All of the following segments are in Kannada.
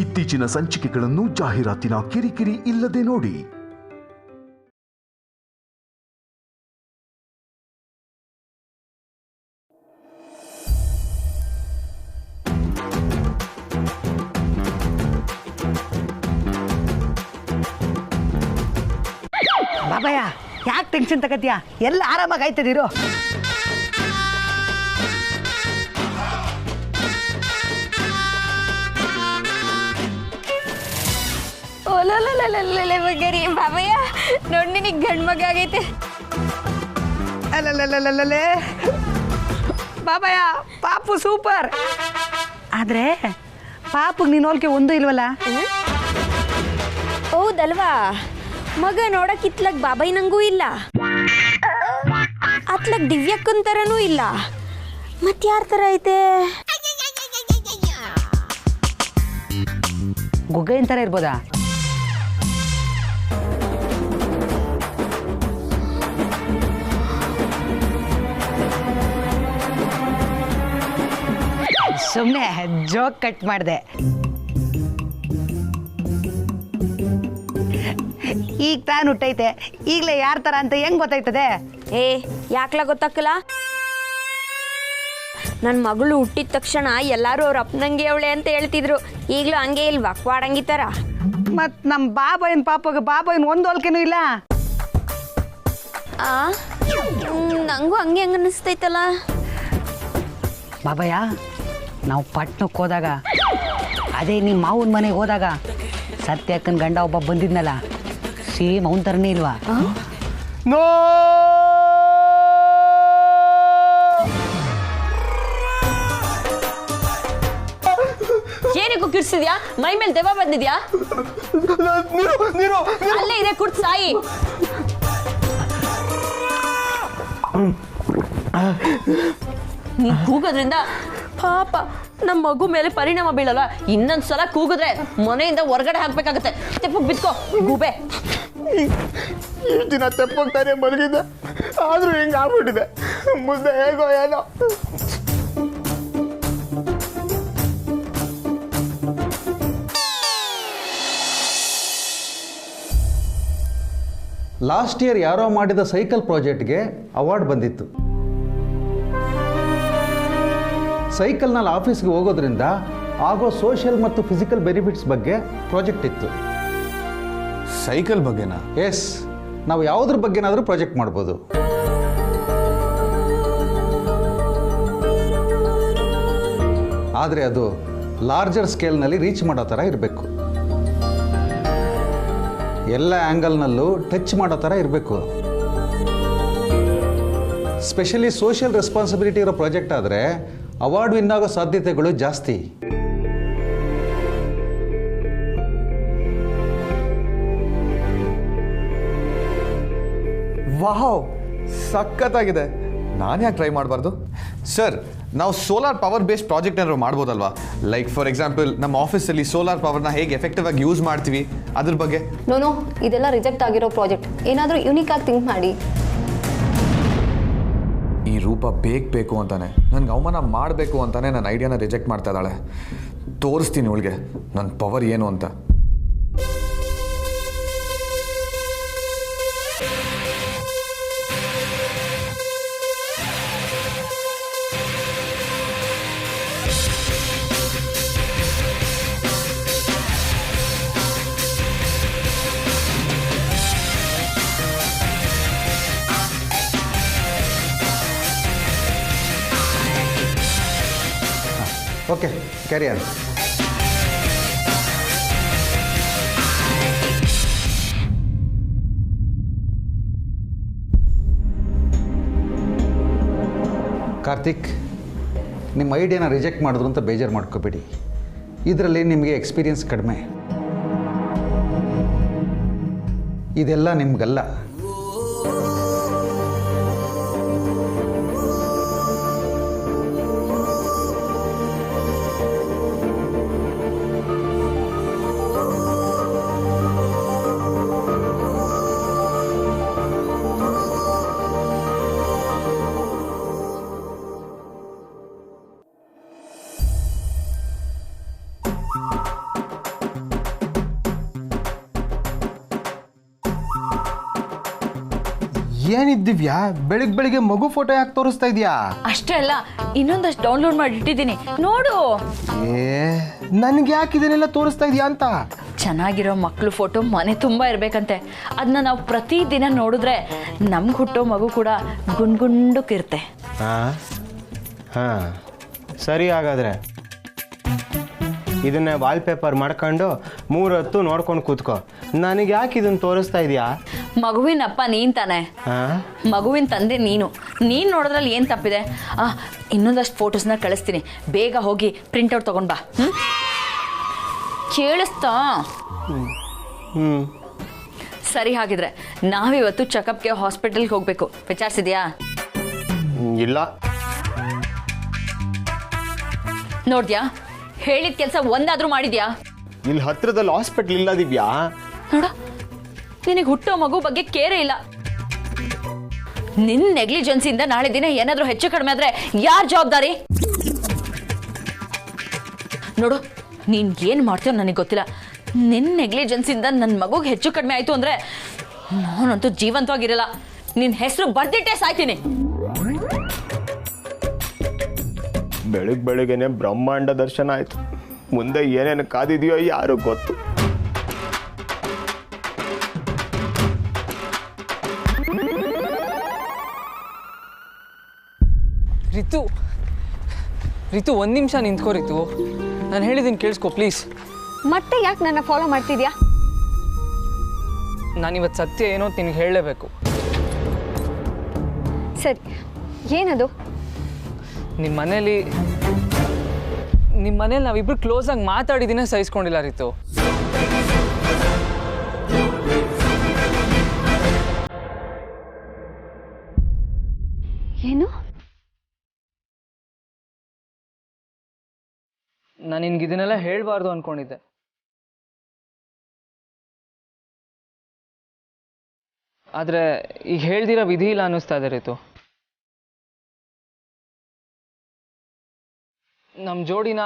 ಇತ್ತೀಚಿನ ಸಂಚಿಕೆಗಳನ್ನು ಜಾಹೀರಾತಿನ ಕಿರಿಕಿರಿ ಇಲ್ಲದೆ ನೋಡಿ. ಬಾಬಯ್ಯ, ಯಾಕೆ ಟೆನ್ಷನ್ ತಗತ್ಯಾ? ಎಲ್ಲ ಆರಾಮಾಗಿ ಆಯ್ತದಿರೋ. ಬಗ್ಗರಿ ಬಾಬಯ್ಯ, ನೋಡಿ ನಿನಗೆ ಗಂಡು ಮಗ ಆಗೈತೆ. ಅಲ್ಲೇ ಬಾಬಯ್ಯ, ಪಾಪು ಸೂಪರ್. ಆದ್ರೆ ಪಾಪುಗೆ ನೀನು ಹೋಲ್ಕೆ ಒಂದು ಇಲ್ವಲ್ಲ? ಹೌದಲ್ವಾ? ಮಗ ನೋಡಕ್ ಇತ್ಲಕ್ ಬಾಬಾಯ್ ನಂಗೂ ಇಲ್ಲ, ಅತ್ಲಕ್ ದಿವ್ಯಕ್ಕನ್ ಥರನೂ ಇಲ್ಲ. ಮತ್ ಯಾರ ಥರ ಐತೆ? ಗುಗ್ಗೈನ್ ಥರ ಇರ್ಬೋದಾ? ಸುಮ್ಮನೆ ಜೋಕ್ ಕಟ್ ಮಾಡಿದೆ. ಈಗ ತಾನು ಹುಟ್ಟೈತೆ, ಈಗಲೇ ಯಾರ ಥರ ಅಂತ ಹೆಂಗ್ ಗೊತ್ತಾಯ್ತದೆ? ಯಾಕ್ಲ ಗೊತ್ತಾಕಲ್ಲ? ನನ್ನ ಮಗಳು ಹುಟ್ಟಿದ ತಕ್ಷಣ ಎಲ್ಲರೂ ಅವ್ರ ಅಪ್ಪನಂಗೆ ಅವಳೆ ಅಂತ ಹೇಳ್ತಿದ್ರು. ಈಗಲೂ ಹಂಗೆ ಇಲ್ವಾ ಕ್ವಾಡಂಗಿ ಥರ? ಮತ್ತು ನಮ್ಮ ಬಾಬಾಯಿನ ಪಾಪಗೆ ಬಾಬಾಯಿನ ಒಂದು ಹೋಲ್ಕೆನೂ ಇಲ್ಲ. ನಂಗೂ ಹಂಗೆ ಹಂಗೆ ಅನ್ನಿಸ್ತೈತಲ್ಲ. ಬಾಬಯ್ಯ, ನಾವು ಪಟ್ನಕ್ಕೆ ಹೋದಾಗ, ಅದೇ ನಿಮ್ಮ ಮಾವನ ಮನೆಗೆ ಹೋದಾಗ ಸತ್ಯಕ್ಕನ ಗಂಡ ಒಬ್ಬ ಬಂದಿದ್ನಲ್ಲ, ಸೇಮ್ ಅವನ ಥರನೇ ಇಲ್ವಾ? ನೋ, ಏನಕ್ಕೂ ಕಿಡ್ಸಿದ್ಯಾ? ಮೈ ಮೇಲೆ ದೆವ್ವ ಬಂದಿದ್ಯಾ? ಅಲ್ಲೇ ಇದೆ, ಕುಡ್ದು ಸಾಯಿ. ನೀ ಕೂಗೋದ್ರಿಂದ ಪಾಪ ನಮ್ಮ ಮಗು ಮೇಲೆ ಪರಿಣಾಮ ಬೀಳಲ್ಲ. ಇನ್ನೊಂದ್ಸಲ ಕೂಗಿದ್ರೆ ಮನೆಯಿಂದ ಹೊರಗಡೆ ಹಾಕ್ಬೇಕಾಗತ್ತೆ. ತೆಪ್ಪ ಬಿತ್ಕೋ ಗೂಬೆ. ಈ ದಿನ ತೆಪ್ಪೋಗ್ತಾನೆ ಮಲಗಿದ್ದೆ, ಆದ್ರೂ ಹಿಂಗೆ ಆಗ್ಬಿಟ್ಟಿದೆ. ಮುಂದೆ ಹೇಗೋ ಏನೋ. ಲಾಸ್ಟ್ ಇಯರ್ ಯಾರೋ ಮಾಡಿದ ಸೈಕಲ್ ಪ್ರಾಜೆಕ್ಟ್ಗೆ ಅವಾರ್ಡ್ ಬಂದಿತ್ತು. ಸೈಕಲ್ನಲ್ಲಿ ಆಫೀಸ್ಗೆ ಹೋಗೋದ್ರಿಂದ ಆಗೋ ಸೋಷಿಯಲ್ ಮತ್ತು ಫಿಸಿಕಲ್ ಬೆನಿಫಿಟ್ಸ್ ಬಗ್ಗೆ ಪ್ರಾಜೆಕ್ಟ್ ಇತ್ತು. ಸೈಕಲ್ ಬಗ್ಗೆನಾ? ಎಸ್, ನಾವು ಯಾವುದ್ರ ಬಗ್ಗೆನಾದರೂ ಪ್ರಾಜೆಕ್ಟ್ ಮಾಡ್ಬೋದು. ಆದರೆ ಅದು ಲಾರ್ಜರ್ ಸ್ಕೇಲ್ನಲ್ಲಿ ರೀಚ್ ಮಾಡೋ ಥರ ಇರಬೇಕು. ಎಲ್ಲ ಆ್ಯಂಗಲ್ನಲ್ಲೂ ಟಚ್ ಮಾಡೋ ಥರ ಇರಬೇಕು. ಸ್ಪೆಷಲಿ ಸೋಷಿಯಲ್ ರೆಸ್ಪಾನ್ಸಿಬಿಲಿಟಿ ಇರೋ ಪ್ರಾಜೆಕ್ಟ್ ಆದರೆ ಅವಾರ್ಡ್ ವಿನ್ ಆಗೋ ಸಾಧ್ಯತೆಗಳು ಜಾಸ್ತಿ. ವಾವ್, ಸಖತ್ತಾಗಿದೆ. ನಾನು ಯಾಕೆ ಟ್ರೈ ಮಾಡಬಾರ್ದು? ಸರ್, ನಾವು ಸೋಲಾರ್ ಪವರ್ ಬೇಸ್ಡ್ ಪ್ರಾಜೆಕ್ಟ್ ಏನಾದ್ರು ಮಾಡ್ಬೋದಲ್ವಾ? ಲೈಕ್ ಫಾರ್ ಎಕ್ಸಾಂಪಲ್, ನಮ್ಮ ಆಫೀಸಲ್ಲಿ ಸೋಲಾರ್ ಪವರ್ನ ಹೇಗೆ ಎಫೆಕ್ಟಿವ್ ಆಗಿ ಯೂಸ್ ಮಾಡ್ತೀವಿ ಅದ್ರ ಬಗ್ಗೆ. ನೋ, ಇದೆಲ್ಲ ರಿಜೆಕ್ಟ್ ಆಗಿರೋ ಪ್ರಾಜೆಕ್ಟ್. ಏನಾದರೂ ಯುನೀಕ್ ಆಗಿ ಥಿಂಕ್ ಮಾಡಿ. ಈ ರೂಪ ಬೇಕು ಅಂತಾನೆ, ನನಗೆ ಅವಮಾನ ಮಾಡಬೇಕು ಅಂತಾನೆ ನನ್ನ ಐಡಿಯಾನ ರಿಜೆಕ್ಟ್ ಮಾಡ್ತಾ ಇದ್ದಾಳೆ. ತೋರಿಸ್ತೀನಿ ಅವಳಿಗೆ ನನ್ನ ಪವರ್ ಏನು ಅಂತ. Okay, carry on. ಕಾರ್ತಿಕ್, ನಿಮ್ಮ ಐಡಿಯಾನ ರಿಜೆಕ್ಟ್ ಮಾಡಿದ್ರು ಅಂತ ಬೇಜಾರು ಮಾಡ್ಕೋಬೇಡಿ. ಇದರಲ್ಲಿ ನಿಮಗೆ ಎಕ್ಸ್ಪೀರಿಯನ್ಸ್ ಕಡಿಮೆ. ಇದೆಲ್ಲ ನಿಮಗಲ್ಲ. ಏನಿದ್ದೀವ್ಯಾ ಬೆಳಿಗ್ಗೆ ಮಗು ಫೋಟೋ ಯಾಕೆ ತೋರಿಸ್ತಾ ಇದೀಯಾ? ಅಷ್ಟೇ ಅಲ್ಲ, ಇನ್ನೊಂದಷ್ಟು ಡೌನ್ಲೋಡ್ ಮಾಡಿ ಇಟ್ಟಿದ್ದೀನಿ, ನೋಡು. ನನ್ಗೆ ಯಾಕೆ ಇದನ್ನೆಲ್ಲ ತೋರಿಸ್ತಾ ಇದೀಯಾ ಅಂತ? ಚೆನ್ನಾಗಿರೋ ಮಕ್ಕಳು ಫೋಟೋ ಮನೆ ತುಂಬ ಇರಬೇಕಂತೆ. ಅದನ್ನ ನಾವು ಪ್ರತಿದಿನ ನೋಡಿದ್ರೆ ನಮ್ಗೆ ಹುಟ್ಟೋ ಮಗು ಕೂಡ ಗುಂಡ್ಗುಂಡಕ್ಕಿರುತ್ತೆ. ಹಾಂ ಸರಿ, ಹಾಗಾದರೆ ಇದನ್ನೇ ವಾಲ್ಪೇಪರ್ ಮಾಡ್ಕೊಂಡು 3 ಹೊತ್ತು ನೋಡ್ಕೊಂಡು ಕೂತ್ಕೋ. ನನಗೆ ಯಾಕೆ ಇದನ್ನು ತೋರಿಸ್ತಾ ಇದೆಯಾ? ಮಗುವಿನ ಅಪ್ಪ ನೀನು ತಾನೆ, ಮಗುವಿನ ತಂದೆ ನೀನು ನೋಡೋದ್ರಲ್ಲಿ ಏನು ತಪ್ಪಿದೆ? ಇನ್ನೊಂದಷ್ಟು ಫೋಟೋಸ್ನ ಕಳಿಸ್ತೀನಿ, ಬೇಗ ಹೋಗಿ ಪ್ರಿಂಟೌಟ್ ತೊಗೊಂಡು ಬಾ. ಕೇಳಿಸ್ತಾ? ಸರಿ, ಹಾಗಿದ್ರೆ ನಾವಿವತ್ತು ಚೆಕಪ್ಗೆ ಹಾಸ್ಪಿಟಲ್ಗೆ ಹೋಗಬೇಕು. ವಿಚಾರಿಸಿದ್ಯಾ? ಇಲ್ಲ. ನೋಡ್ದ್ಯಾ? ಹೇಳಿದ ಕೆಲಸ ಒಂದಾದ್ರೂ ಮಾಡಿದ್ಯಾ? ಇಲ್ಲಿ ಹತ್ರದಲ್ಲಿ ಹಾಸ್ಪಿಟಲ್ ಇಲ್ಲ ದಿವ್ಯಾ. ನೋಡ, ನಿನಗೆ ಹುಟ್ಟೋ ಮಗು ಬಗ್ಗೆ ಕೇರೇ ಇಲ್ಲ. ನಿನ್ನ ನೆಗ್ಲಿಜೆನ್ಸಿಯಿಂದ ನಾಳೆ ದಿನ ಏನಾದರೂ ಹೆಚ್ಚು ಕಡಿಮೆ ಆದ್ರೆ ಯಾರ ಜವಾಬ್ದಾರಿ? ನೋಡು, ನೀನು ಏನು ಮಾಡ್ತೀಯೋ ನನಗೆ ಗೊತ್ತಿಲ್ಲ. ನಿನ್ನ ನೆಗ್ಲಿಜೆನ್ಸಿಂದ ನನ್ನ ಮಗುಗೆ ಹೆಚ್ಚು ಕಡಿಮೆ ಆಯಿತು ಅಂದರೆ ನಾನಂತೂ ಜೀವಂತವಾಗಿರಲ್ಲ. ನಿನ್ನ ಹೆಸರು ಬರ್ದಿಟ್ಟೆ ಸಾಯ್ತೀನಿ. ಬೆಳಗ್ಗೆನೆ ಬ್ರಹ್ಮಾಂಡ ದರ್ಶನ ಆಯ್ತು. ಮುಂದೆ ಏನೇನು ಕಾದಿದೆಯೋ ಯಾರು ಗೊತ್ತು. ರಿತು ಒಂದು ನಿಮಿಷ ನಿಂತ್ಕೋ ರಿತು. ನಾನು ಹೇಳಿದ್ದೀನಿ ಕೇಳಿಸ್ಕೊ ಪ್ಲೀಸ್. ಮತ್ತೆ ಯಾಕೆ ನನ್ನ ಫಾಲೋ ಮಾಡ್ತಿದ್ಯಾ? ನಾನಿವತ್ತು ಸತ್ಯ ಏನೋ ನಿನಗೆ ಹೇಳಲೇಬೇಕು. ಸರಿ, ಏನದು? ನಿಮ್ಮ ಮನೇಲಿ ನಾವಿಬ್ರು ಕ್ಲೋಸ್ ಆಗಿ ಮಾತಾಡಿದ್ದೀನೇ ಸಹಿಸ್ಕೊಂಡಿಲ್ಲ ರಿತು. ಏನು? ನಾನು ನಿನ್ಗೆ ಇದನ್ನೆಲ್ಲ ಹೇಳಬಾರ್ದು ಅನ್ಕೊಂಡಿದ್ದೆ. ಆದರೆ ಈಗ ಹೇಳ್ದಿರೋ ವಿಧಿ ಇಲ್ಲ ಅನ್ನಿಸ್ತಾ ಇದೆ ರಿತು. ನಮ್ಮ ಜೋಡಿನ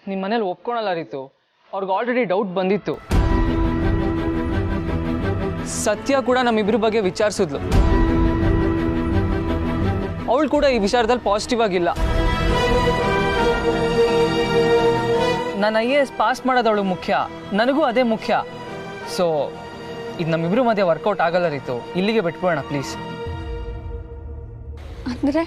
ನಿಮ್ಮ ಮನೇಲಿ ಒಪ್ಕೊಳಲ್ಲ ರಿತು. ಅವ್ರಿಗೆ ಆಲ್ರೆಡಿ ಡೌಟ್ ಬಂದಿತ್ತು. ಸತ್ಯ ಕೂಡ ನಮ್ಮಿಬ್ರ ಬಗ್ಗೆ ವಿಚಾರಿಸಿದ್ಲು. ಅವಳು ಕೂಡ ಈ ವಿಚಾರದಲ್ಲಿ ಪಾಸಿಟಿವ್ ಆಗಿಲ್ಲ. ನಾನು IAS ಪಾಸ್ ಮಾಡೋದು ಅವಳು ಮುಖ್ಯ, ನನಗೂ ಅದೇ ಮುಖ್ಯ. ಸೊ ಇದು ನಮ್ಮಿಬ್ರ ಮಧ್ಯೆ ವರ್ಕೌಟ್ ಆಗಲ್ಲ ರಿತು. ಇಲ್ಲಿಗೆ ಬಿಟ್ಬಿಡೋಣ ಪ್ಲೀಸ್. ಅಂದರೆ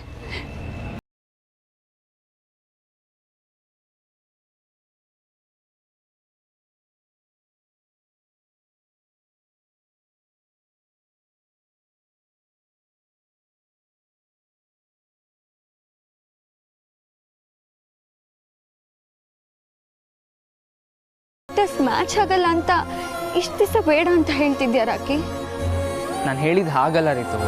ಮ್ಯಾಚ್ ಆಗಲ್ಲ ಅಂತ ಇಷ್ಟು ದಿವಸ ಬೇಡ ಅಂತ ಹೇಳ್ತಿದ್ಯಾ ರಾಕಿ? ನಾನು ಹೇಳಿದ ಹಾಗಲ್ಲ ರಿತು.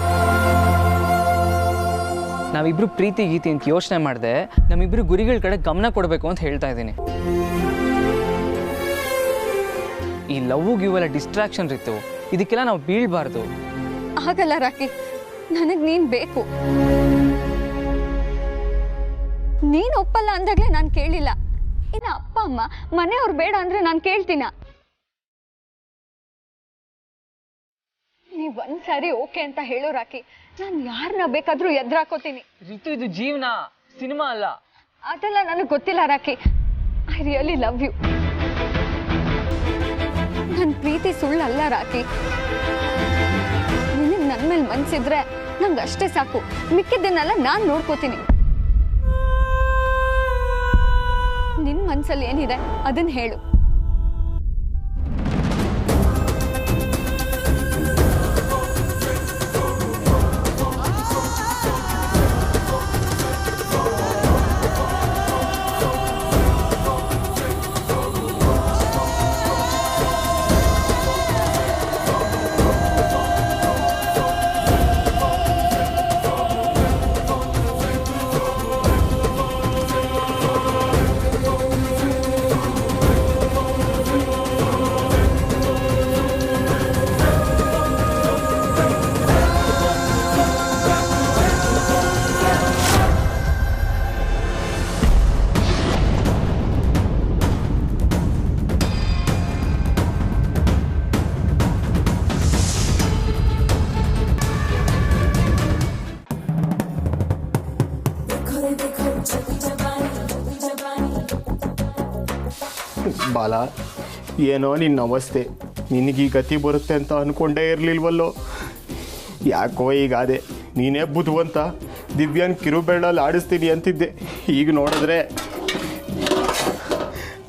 ನಾವಿಬ್ರು ಪ್ರೀತಿ ಗೀತಿ ಅಂತ ಯೋಚನೆ ಮಾಡಿದೆ, ನಮ್ಮಿಬ್ರು ಗುರಿಗಳ ಕಡೆ ಗಮನ ಕೊಡಬೇಕು ಅಂತ ಹೇಳ್ತಾ ಇದ್ದೀನಿ. ಈ ಲವ್ ಗಿವೆಲ್ಲ ಡಿಸ್ಟ್ರಾಕ್ಷನ್ ರಿತು. ಇದಕ್ಕೆಲ್ಲ ನಾವು ಬೀಳ್ಬಾರ್ದು. ಆಗಲ್ಲ ರಾಕಿ, ನನಗೆ ನೀನು ಬೇಕು. ನೀನು ಒಪ್ಪಲ್ಲ ಅಂದಾಗಲೇ ನಾನು ಕೇಳಿಲ್ಲ. ಇನ್ನು ಅಪ್ಪ ಅಮ್ಮ ಮನೆಯವ್ರು ಬೇಡ ಅಂದ್ರೆ ನಾನು ಕೇಳ್ತೀನ? ನೀವು ಒಂದ್ಸಾರಿ ಓಕೆ ಅಂತ ಹೇಳೋ ರಾಕಿ, ನಾನು ಯಾರನ್ನ ಬೇಕಾದ್ರೂ ಎದುರಾಕೋತೀನಿ. ರಿತು, ಇದು ಜೀವನ, ಸಿನಿಮಾ ಅಲ್ಲ. ಅದೆಲ್ಲ ನನಗೆ ಗೊತ್ತಿಲ್ಲ Rocky. I really love you. ನನ್ನ ಪ್ರೀತಿ ಸುಳ್ಳಲ್ಲ ರಾಕಿ. ನಿನಗೆ ನನ್ನ ಮೇಲೆ ಮನ್ಸಿದ್ರೆ ನಂಗೆ ಅಷ್ಟೇ ಸಾಕು. ಮಿಕ್ಕಿದ್ದನ್ನೆಲ್ಲ ನಾನು ನೋಡ್ಕೋತೀನಿ. ನಿನ್ನ ಮನ್ಸಲ್ಲಿ ಏನಿದೆ ಅದನ್ನ ಹೇಳು. ಬಾಲ, ಏನೋ ನಿನ್ನ ಅವಸ್ಥೆ, ನಿನಗೆ ಈ ಗತಿ ಬರುತ್ತೆ ಅಂತ ಅಂದ್ಕೊಂಡೇ ಇರಲಿಲ್ವಲ್ಲೋ. ಯಾಕೋ ಈಗಾದೆ, ನೀನೇ ಬುದ್ಧಿವಂತ, ದಿವ್ಯಾನ್ ಕಿರುಬೆಳ್ಳಲ್ಲಿ ಆಡಿಸ್ತೀನಿ ಅಂತಿದ್ದೆ. ಈಗ ನೋಡಿದ್ರೆ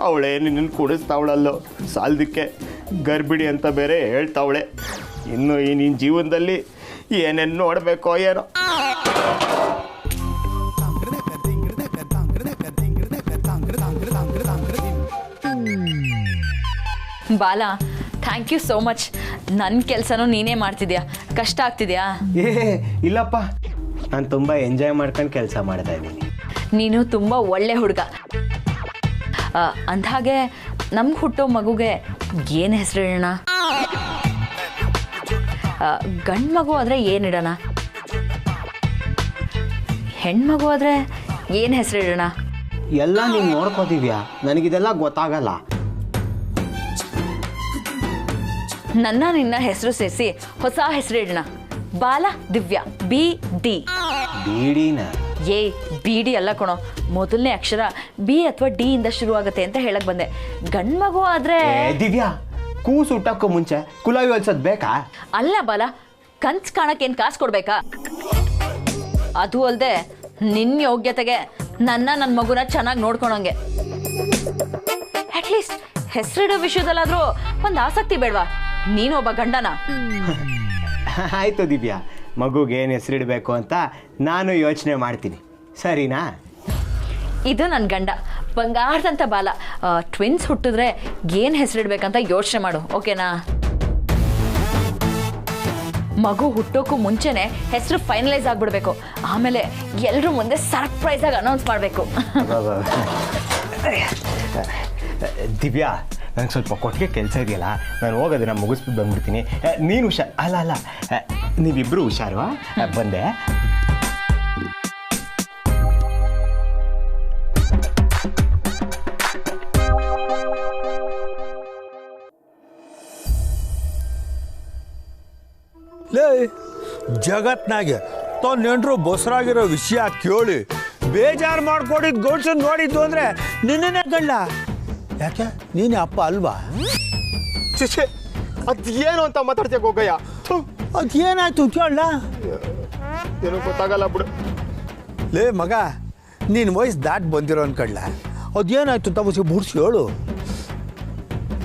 ಅವಳೇ ನಿನ್ನನ್ನು ಕುಡಿಸ್ತಾವಳಲ್ಲೋ, ಸಾಲದಕ್ಕೆ ಗರ್ಭಿಣಿ ಅಂತ ಬೇರೆ ಹೇಳ್ತಾವಳೆ. ಇನ್ನು ಈ ನಿನ್ನ ಜೀವನದಲ್ಲಿ ಏನೇನು ನೋಡಬೇಕೋ ಏನೋ. ಬಾಲ, ಥ್ಯಾಂಕ್ ಯು ಸೋ ಮಚ್. ನನ್ನ ಕೆಲಸನೂ ನೀನೇ ಮಾಡ್ತಿದ್ಯಾ, ಕಷ್ಟ ಆಗ್ತಿದ್ಯಾ? ಇಲ್ಲಪ್ಪ, ನಾನು ತುಂಬ ಎಂಜಾಯ್ ಮಾಡ್ಕೊಂಡು ಕೆಲಸ ಮಾಡ್ತಾ ಇದ್ದೀನಿ. ನೀನು ತುಂಬ ಒಳ್ಳೆ ಹುಡುಗ. ಅಂದಹಾಗೆ ನಮ್ಗೆ ಹುಟ್ಟೋ ಮಗುಗೆ ಏನು ಹೆಸರಿಡೋಣ? ಗಂಡು ಮಗು ಆದರೆ ಏನಿಡೋಣ? ಹೆಣ್ಮಗು ಆದರೆ ಏನು ಹೆಸರಿಡೋಣ? ಎಲ್ಲ ನೀನು ನೋಡ್ಕೋತಿದ್ಯಾ, ನನಗಿದೆಲ್ಲ ಗೊತ್ತಾಗಲ್ಲ. ನನ್ನ ನಿನ್ನ ಹೆಸರು ಸೇರಿಸಿ ಹೊಸ ಹೆಸರಿಡೋಣ. ಬಾಲ ದಿವ್ಯಾ, BD. ಬೀಡಿನ ಏ BD ಅಲ್ಲ ಕಣೋ, ಮೊದಲನೇ ಅಕ್ಷರ B ಅಥವಾ D ಇಂದ ಶುರು ಆಗುತ್ತೆ ಅಂತ ಹೇಳಕ್ ಬಂದೆ. ಗಂಡು ಮಗು ಆದ್ರೆ ದಿವ್ಯಾ, ಕೂಸು ಹುಟ್ಟಕ್ಕೂ ಮುಂಚೆ ಕುಲಾವಿ ಹೊಲ್ಸೋದು ಬೇಕಾ? ಅಲ್ಲ ಬಾಲ, ಕನ್ಸ್ ಕಾಣಕ್ಕೇನು ಕಾಸು ಕೊಡ್ಬೇಕಾ? ಅದು ಅಲ್ಲದೆ ನಿನ್ನ ಯೋಗ್ಯತೆಗೆ ನನ್ನ ಮಗುನ ಚೆನ್ನಾಗಿ ನೋಡ್ಕೊಳಂಗೆ. ಅಟ್ಲೀಸ್ಟ್ ಹೆಸರಿಡೋ ವಿಷಯದಲ್ಲಾದ್ರೂ ಒಂದು ಆಸಕ್ತಿ ಬೇಡವಾ? ನೀನೊಬ್ಬ ಗಂಡನ. ಆಯಿತು ದಿವ್ಯಾ, ಮಗುಗೆ ಏನು ಹೆಸರಿಡಬೇಕು ಅಂತ ನಾನು ಯೋಚನೆ ಮಾಡ್ತೀನಿ, ಸರಿನಾ? ಇದು ನನ್ನ ಗಂಡ, ಬಂಗಾರದಂಥ ಬಾಲ. ಟ್ವಿನ್ಸ್ ಹುಟ್ಟಿದ್ರೆ ಏನು ಹೆಸರಿಡ್ಬೇಕಂತ ಯೋಚನೆ ಮಾಡು, ಓಕೆನಾ? ಮಗು ಹುಟ್ಟೋಕ್ಕೂ ಮುಂಚೆನೆ ಹೆಸರು ಫೈನಲೈಸ್ ಆಗಿಬಿಡ್ಬೇಕು. ಆಮೇಲೆ ಎಲ್ಲರೂ ಮುಂದೆ ಸರ್ಪ್ರೈಸಾಗಿ ಅನೌನ್ಸ್ ಮಾಡಬೇಕು. ದಿವ್ಯಾ, ನನಗೆ ಸ್ವಲ್ಪ ಕೊಟ್ಟಿಗೆ ಕೆಲಸ ಇದೆಯಲ್ಲ, ನಾನು ಹೋಗೋದನ್ನ ಮುಗಿಸ್ಬಿಟ್ಟು ಬಂದ್ಬಿಡ್ತೀನಿ. ನೀನು ಹುಷಾರು. ಅಲ್ಲ, ನೀವಿಬ್ಬರು ಹುಷಾರು. ಬಂದೆ. ಲೇ, ಜಗತ್ನಾಗೆ ನೆಂಟರು ಬೊಸರಾಗಿರೋ ವಿಷಯ ಕೇಳಿ ಬೇಜಾರು ಮಾಡ್ಕೊಂಡಿದ್ದು ಗೌಡ್ಸನ್ ನೋಡಿದ್ದು ಅಂದರೆ ನಿನ್ನೇ ಗಂಡ. ಯಾಕೆ ನೀನೇ ಅಪ್ಪ ಅಲ್ವಾ? ಚಿಚೆ, ಅದೇನು ಅಂತ ಮಾತಾಡ್ತೀಯ ಗೋಗಯ್ಯ? ಅದೇನಾಯ್ತು ಕೇಳ? ಏನೋ ಗೊತ್ತಾಗಲ್ಲ ಬಿಡು. ಲೇ ಮಗ, ನೀನು ವಯಸ್ಸು ದಾಟಿ ಬಂದಿರೋ ಅನ್ಕಡ್ಲ, ಅದೇನಾಯ್ತು ತಮಸಿ ಬುಡ್ಸಿ ಹೇಳು.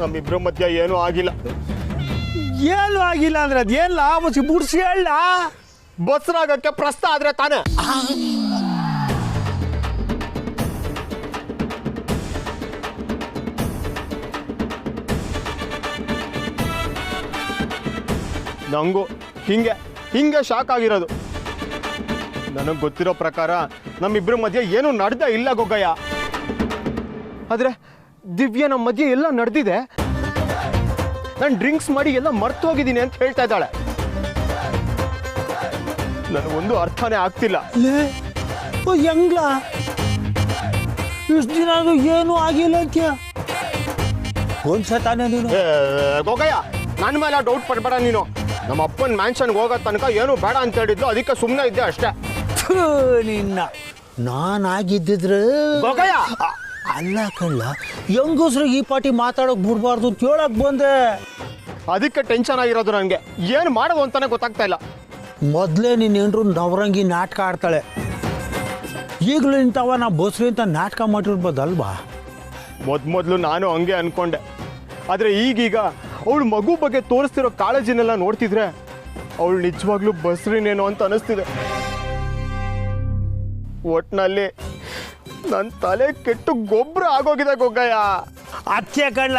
ನಮ್ಮಿಬ್ರ ಮಧ್ಯ ಏನೂ ಆಗಿಲ್ಲ. ಏನು ಆಗಿಲ್ಲ ಅಂದ್ರೆ ಅದೇನಿಲ್ಲ, ಮಸಿ ಬುಡ್ಸಿ ಹೇಳ. ಬಸ್ರಾಗಕ್ಕೆ ಪ್ರಸ್ತ ಆದ್ರೆ ತಾನೇ. ನಂಗೂ ಹಿಂಗೆ ಶಾಕ್ ಆಗಿರೋದು. ನನಗೆ ಗೊತ್ತಿರೋ ಪ್ರಕಾರ ನಮ್ಮಿಬ್ಬರ ಮಧ್ಯೆ ಏನೂ ನಡೆದೇ ಇಲ್ಲ ಗೊಗ್ಗಯ್ಯ. ಆದರೆ ದಿವ್ಯಾ ನಮ್ಮ ಮಧ್ಯೆ ಎಲ್ಲ ನಡೆದಿದೆ. ನಾನು ಡ್ರಿಂಕ್ಸ್ ಮಾಡಿ ಎಲ್ಲ ಮರ್ತು ಹೋಗಿದ್ದೀನಿ ಅಂತ ಹೇಳ್ತಾ ಇದ್ದಾಳೆ. ನನಗೊಂದು ಅರ್ಥನೇ ಆಗ್ತಿಲ್ಲ. ಹೆಂಗ್ಲ ಇಷ್ಟು ದಿನ ಅದು ಏನೂ ಆಗಿಲ್ಲ ಅಂತೀಯ? ಒಂದ್ಸತಾನೆ ನೀನು ಗೊಗ್ಗಯ್ಯ, ನನ್ನ ಮೇಲೆ ಡೌಟ್ ಪಡ್ಬೇಡ ನೀನು. ನಮ್ಮ ಅಪ್ಪನ ಮ್ಯಾನ್ಷನ್ಗೆ ಹೋಗೋ ತನಕ ಏನು ಬೇಡ ಅಂತ ಹೇಳಿದ್ದು, ಅದಕ್ಕೆ ಸುಮ್ಮನೆ ಇದ್ದೆ ಅಷ್ಟೇ. ನಿನ್ನ ನಾನಾಗಿದ್ದಿದ್ರೆ ಗೊಗ್ಗಯ್ಯ, ಅಲ್ಲ ಕಳ್ಳ, ಹೆಂಗಸ್ರು ಈ ಪಾಟಿ ಮಾತಾಡೋಕೆ ಬಿಡ್ಬಾರ್ದು ಅಂತ ಹೇಳಕ್ ಬಂದೆ. ಅದಕ್ಕೆ ಟೆನ್ಷನ್ ಆಗಿರೋದು ನನಗೆ. ಏನು ಮಾಡೋದು ಅಂತಾನೆ ಗೊತ್ತಾಗ್ತಾ ಇಲ್ಲ. ಮೊದಲೇ ನಿನ್ನ ಹೆಂಡ್ರು ನವರಂಗಿ ನಾಟಕ ಆಡ್ತಾಳೆ. ಈಗಲೂ ಇಂಥವ ನಾ ಬಸ್ರಿ ಅಂತ ನಾಟಕ ಮಾಡಿರ್ಬೋದಲ್ವಾ? ಮೊದಲು ನಾನು ಹಂಗೆ ಅನ್ಕೊಂಡೆ. ಆದರೆ ಈಗೀಗ ಅವಳು ಮಗು ಬಗ್ಗೆ ತೋರಿಸ್ತಿರೋ ಕಾಳಜಿನೆಲ್ಲ ನೋಡ್ತಿದ್ರೆ ಅವಳು ನಿಜವಾಗ್ಲೂ ಬಸ್ರಿನೇನೋ ಅಂತ ಅನಿಸ್ತಿದೆ. ಒಟ್ಟಿನಲ್ಲಿ ನನ್ನ ತಲೆ ಕೆಟ್ಟು ಗೊಬ್ಬರ ಆಗೋಗಿದೆ ಗೊಗ್ಗಯ್ಯ. ಅಚ್ಚೆ ಕಳ್ಳ,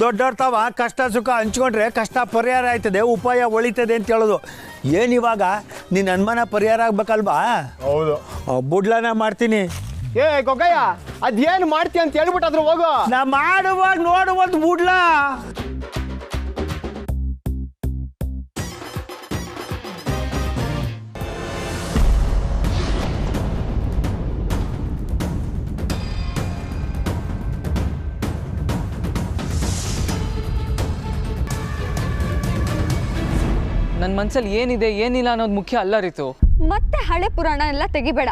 ದೊಡ್ಡವ್ರತವ ಕಷ್ಟ ಸುಖ ಹಂಚ್ಕೊಂಡ್ರೆ ಕಷ್ಟ ಪರಿಹಾರ ಆಯ್ತದೆ, ಉಪಾಯ ಒಳಿತದೆ ಅಂತ ಹೇಳೋದು. ಏನಿವಾಗ ನಿನ್ನ ಅನುಮಾನ ಪರಿಹಾರ ಆಗ್ಬೇಕಲ್ವಾ? ಹೌದು, ಬುಡ್ಲನ ಮಾಡ್ತೀನಿ. ಏ ಗೊಗ್ಗಯ್ಯ, ಅದೇನು ಮಾಡ್ತೀಯ ಅಂತ ಹೇಳ್ಬಿಟ್ಟಾದ್ರು ಹೋಗು. ನಾ ಮಾಡುವಾಗ ನೋಡುವಂತ ಬುಡ್ಲ. ನನ್ನ ಮನ್ಸಲ್ಲಿ ಏನಿದೆ ಏನಿಲ್ಲ ಅನ್ನೋದು ಮುಖ್ಯ ಅಲ್ಲ ರೀತು. ಮತ್ತೆ ಹಳೆ ಪುರಾಣ ಎಲ್ಲ ತೆಗಿಬೇಡ.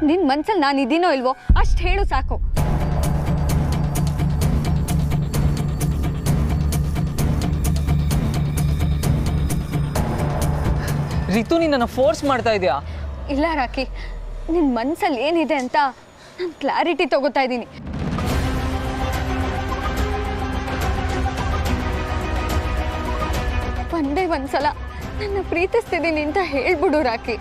ನಿನ್ನ ಮನ್ಸಲ್ಲಿ ನಾನು ಇದೀನೋ ಇಲ್ವೋ ಅಷ್ಟು ಹೇಳು ಸಾಕು. ರಿತು ನೀನು ಫೋರ್ಸ್ ಮಾಡ್ತಾ ಇದೆಯಾ? ಇಲ್ಲ ರಾಕಿ, ನಿನ್ನ ಮನ್ಸಲ್ಲಿ ಏನಿದೆ ಅಂತ ನಾನು ಕ್ಲಾರಿಟಿ ತಗೋತಾ ಇದ್ದೀನಿ. ಒಂದೇ ಒಂದ್ಸಲ ನನ್ನ ಪ್ರೀತಿಸ್ತಿದ್ದೀನಿ ಅಂತ ಹೇಳ್ಬಿಡು ರಾಕಿ.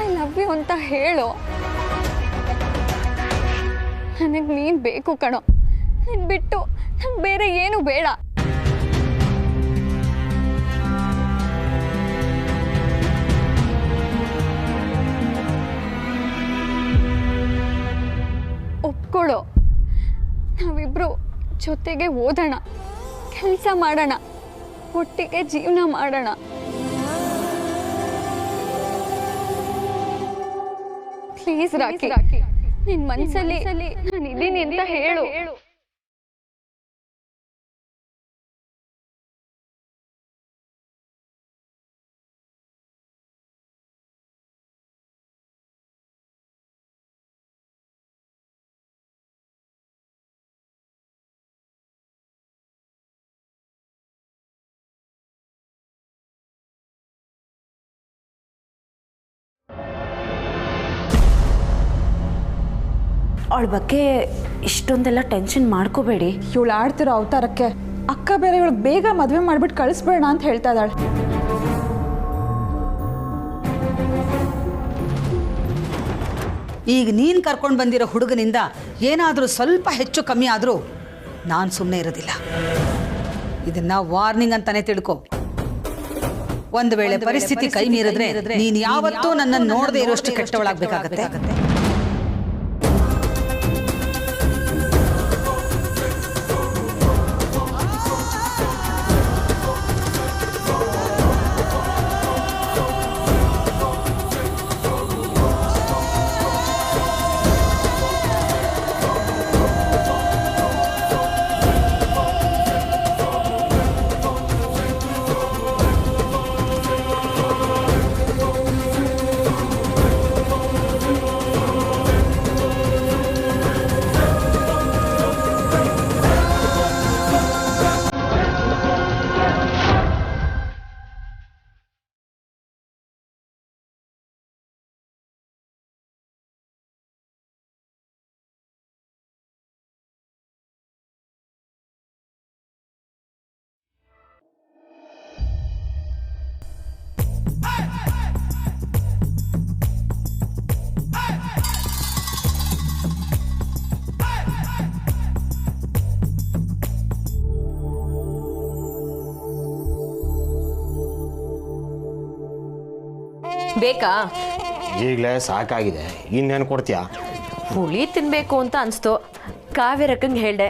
ಐ ಲವ್ ಯು ಅಂತ ಹೇಳು. ನನಗೆ ನೀನು ಬೇಕು ಕಣೋ. ನೀನು ಬಿಟ್ಟು ನಂಗೆ ಬೇರೆ ಏನು ಬೇಡ. ಒಪ್ಕೊಳ್ಳೋ, ನಾವಿಬ್ರು ಜೊತೆಗೆ ಓದೋಣ, ಕೆಲಸ ಮಾಡೋಣ, ಒಟ್ಟಿಗೆ ಜೀವನ ಮಾಡೋಣ. ಪ್ಲೀಸ್ ರಾಕಿ, ನಿನ್ನ ಮನಸ್ಸಲ್ಲಿ ನಾನು ಇದ್ದೀನಿ ಅಂತ ಹೇಳು. ಅವಳ ಬಗ್ಗೆ ಇಷ್ಟೊಂದೆಲ್ಲ ಟೆನ್ಷನ್ ಮಾಡ್ಕೋಬೇಡಿ. ಇವಳು ಆಡ್ತಿರೋ ಅವತಾರಕ್ಕೆ ಅಕ್ಕ ಬೇರೆ ಇವಳು ಬೇಗ ಮದುವೆ ಮಾಡಿಬಿಟ್ಟು ಕಳಿಸ್ಬೇಡ ಅಂತ ಹೇಳ್ತಾ ಇದ್ದಾಳೆ. ಈಗ ನೀನು ಕರ್ಕೊಂಡು ಬಂದಿರೋ ಹುಡುಗನಿಂದ ಏನಾದರೂ ಸ್ವಲ್ಪ ಹೆಚ್ಚು ಕಮ್ಮಿ ಆದರೂ ನಾನು ಸುಮ್ಮನೆ ಇರೋದಿಲ್ಲ. ಇದನ್ನ ವಾರ್ನಿಂಗ್ ಅಂತಾನೆ ತಿಳ್ಕೊ. ಒಂದು ವೇಳೆ ಪರಿಸ್ಥಿತಿ ಕೈ ಮೀರಿದ್ರೆ ನೀನು ಯಾವತ್ತೂ ನನ್ನನ್ನು ನೋಡದೆ ಇರೋಷ್ಟು ಕೆಟ್ಟವಳಾಗಬೇಕಾಗತ್ತೆ. ಬೇಕಾ? ಈಗಲೇ ಸಾಕಾಗಿದೆ, ಇನ್ನೇನು ಕೊಡ್ತೀಯಾ? ಹುಳಿ ತಿನ್ಬೇಕು ಅಂತ ಅನಿಸ್ತು, ಕಾವ್ಯರಕ್ಕಂಗೆ ಹೇಳ್ದೆ,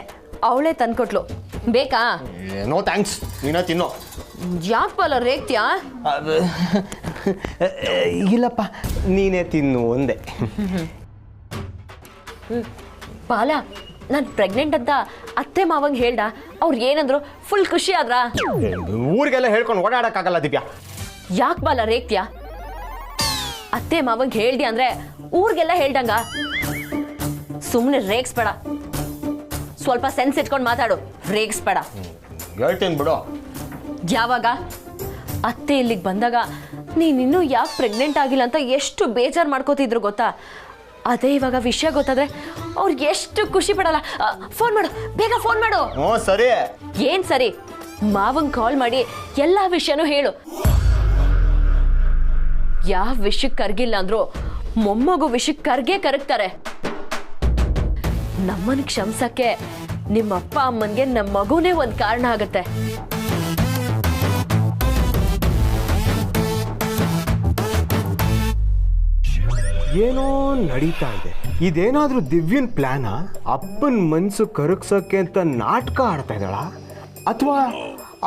ಅವಳೇ ತಂದ್ಕೊಟ್ಲು. ಬೇಕಾ? ನೋ ಥ್ಯಾಂಕ್ಸ್, ನೀನೇ ತಿನ್ನೋ. ಯಾಕೆ ಬಾಲ ರೇಗ್ತೀಯಾ? ಇಲ್ಲಪ್ಪ, ನೀನೇ ತಿನ್ನು ಒಂದೇ. ಬಾಲ, ನಾನು ಪ್ರೆಗ್ನೆಂಟ್ ಅಂತ ಅತ್ತೆ ಮಾವಂಗೆ ಹೇಳ್ದ, ಅವ್ರು ಏನಂದ್ರು? ಫುಲ್ ಖುಷಿ ಆದ್ರ? ಊರಿಗೆಲ್ಲ ಹೇಳ್ಕೊಂಡು ಓಡಾಡಕ್ಕಾಗಲ್ಲ ದಿವ್ಯಾ. ಯಾಕೆ ಬಾಲ ರೇಗ್ತೀಯಾ? ಅತ್ತೆ ಮಾವಂಗೆ ಹೇಳ್ದಿ ಅಂದ್ರೆ ಊರಿಗೆಲ್ಲ ಹೇಳ್ದಂಗ. ಸುಮ್ಮನೆ ರೇಗ್ಸ್ಬೇಡ, ಸ್ವಲ್ಪ ಸೆನ್ಸ್ ಇಟ್ಕೊಂಡು ಮಾತಾಡು, ರೇಗ್ಸ್ಬೇಡ. ಹೇಳ್ತೀನಿ ಬಿಡು. ಯಾವಾಗ? ಅತ್ತೆ ಇಲ್ಲಿಗೆ ಬಂದಾಗ ನೀನಿನ್ನೂ ಯಾಕೆ ಪ್ರೆಗ್ನೆಂಟ್ ಆಗಿಲ್ಲ ಅಂತ ಎಷ್ಟು ಬೇಜಾರು ಮಾಡ್ಕೋತಿದ್ರು ಗೊತ್ತಾ? ಅದೇ ಇವಾಗ ವಿಷಯ ಗೊತ್ತಾದ್ರೆ ಅವ್ರಿಗೆ ಎಷ್ಟು ಖುಷಿ ಪಡಲ್ಲ. ಫೋನ್ ಮಾಡು, ಬೇಗ ಫೋನ್ ಮಾಡು. ಸರಿ. ಏನ್ ಸರಿ? ಮಾವಂಗ್ ಕಾಲ್ ಮಾಡಿ ಎಲ್ಲ ವಿಷಯನೂ ಹೇಳು. ಯಾವ ವಿಷಯಕ್ಕೆ ಕರ್ಗಿಲ್ಲ ಅಂದ್ರು ಮೊಮ್ಮಗು ವಿಷಯಕ್ಕೆ ಕರಗ್ತಾರೆ. ನಮ್ಮನ್ ಕ್ಷಮಿಸಕ್ಕೆ ನಿಮ್ಮ ಅಪ್ಪ ಅಮ್ಮನ್ಗೆ ನಮ್ಮ ಮಗುನೇ ಒಂದು ಕಾರಣ ಆಗತ್ತೆ. ಏನೋ ನಡೀತಾ ಇದೆ. ಇದೇನಾದ್ರೂ ದಿವ್ಯನ್ ಪ್ಲಾನ? ಅಪ್ಪನ ಮನ್ಸು ಕರಗ್ಸಕ್ಕೆ ಅಂತ ನಾಟಕ ಆಡ್ತಾ ಇದ್ದಾಳ, ಅಥವಾ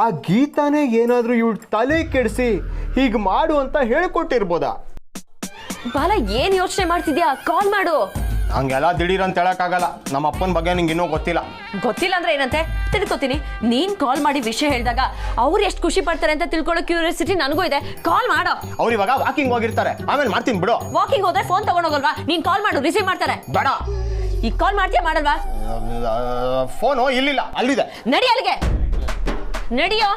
ಆ ಗೀತಾನೇ ಏನಾದ್ರೂ ಇವಳು ತಲೆ ಕೆಡಿಸಿ ಹೀಗೆ ಮಾಡು ಅಂತ ಹೇಳ್ಕೊಟ್ಟಿರ್ಬೋದಾ? ಬಾಲ, ಏನ್ ಯೋಚನೆ ಮಾಡ್ತಿದ್ಯಾ? ಕಾಲ್ ಮಾಡು. ಹಂಗೆಲ್ಲ ದಿಢೀರ್ ಅಂತ ಹೇಳಕ್ಕಾಗಲ್ಲ. ನಮ್ಮ ಅಪ್ಪನ ಬಗ್ಗೆ ನಿಂಗೆ ಇನ್ನೂ ಗೊತ್ತಿಲ್ಲ. ಗೊತ್ತಿಲ್ಲ ಅಂದ್ರೆ ಏನಂತೆ ತಿಳ್ಕೊತೀನಿ. ನೀನ್ ಕಾಲ್ ಮಾಡಿ ವಿಷಯ ಹೇಳಿದಾಗ ಅವ್ರು ಎಷ್ಟು ಖುಷಿ ಪಡ್ತಾರೆ ಅಂತ ತಿಳ್ಕೊಳ್ಳೋ ಕ್ಯೂರಿಯಾಸಿಟಿ ನನಗೂ ಇದೆ. ಕಾಲ್ ಮಾಡೋ. ಅವ್ರು ಇವಾಗ ವಾಕಿಂಗ್ ಹೋಗಿರ್ತಾರೆ, ಆಮೇಲೆ ಮಾಡ್ತೀನಿ ಬಿಡು. ವಾಕಿಂಗ್ ಹೋದ್ರೆ ಫೋನ್ ತಗೊಂಡೋಗಲ್ವಾ? ನೀನ್ ಕಾಲ್ ಮಾಡು, ರಿಸೀವ್ ಮಾಡ್ತಾರೆ. ಬೇಡ. ಈಗ ಕಾಲ್ ಮಾಡ್ತೀಯಾ ಮಾಡಲ್ವಾ? ಫೋನು ಇಲ್ಲಿಲ್ಲ, ಅಲ್ಲಿದೆ. ನಡಿ ಅಲ್ಲಿಗೆ, ನಡಿಯೋ.